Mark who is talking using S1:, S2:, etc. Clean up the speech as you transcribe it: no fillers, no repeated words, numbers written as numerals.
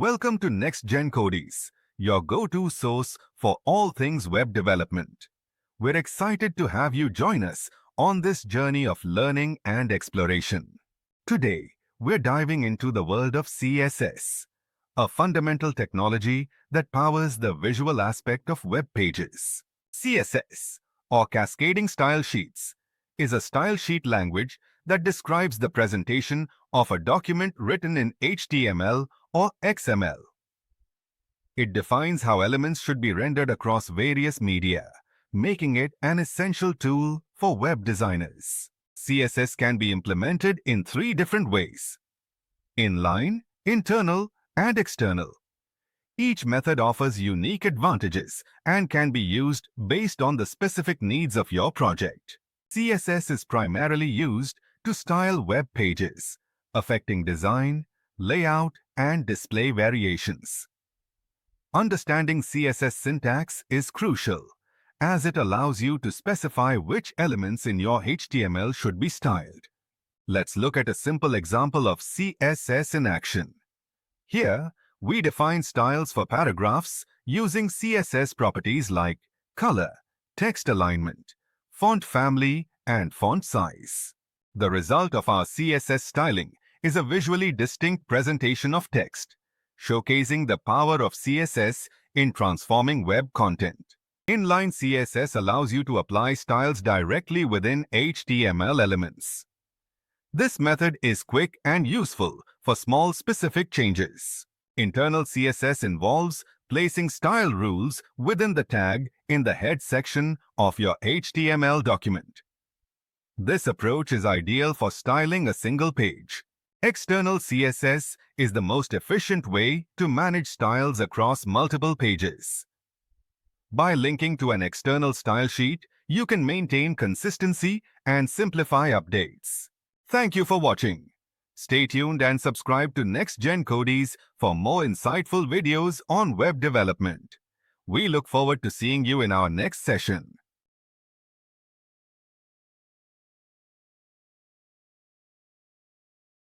S1: Welcome to NextGenCodies, your go-to source for all things web development. We're excited to have you join us on this journey of learning and exploration. Today, we're diving into the world of CSS, a fundamental technology that powers the visual aspect of web pages. CSS, or Cascading Style Sheets, is a style sheet language that describes the presentation of a document written in HTML or XML. It defines how elements should be rendered across various media, making it an essential tool for web designers. CSS can be implemented in three different ways: inline, internal, and external. Each method offers unique advantages and can be used based on the specific needs of your project. CSS is primarily used to style web pages, affecting design, layout, and display variations. Understanding CSS syntax is crucial, as it allows you to specify which elements in your HTML should be styled. Let's look at a simple example of CSS in action. Here, we define styles for paragraphs using CSS properties like color, text alignment, font family, and font size. The result of our CSS styling is a visually distinct presentation of text, showcasing the power of CSS in transforming web content. Inline CSS allows you to apply styles directly within HTML elements. This method is quick and useful for small specific changes. Internal CSS involves placing style rules within the tag in the head section of your HTML document. This approach is ideal for styling a single page. External CSS is the most efficient way to manage styles across multiple pages. By linking to an external style sheet, you can maintain consistency and simplify updates. Thank you for watching. Stay tuned and subscribe to NextGenCodies for more insightful videos on web development. We look forward to seeing you in our next session.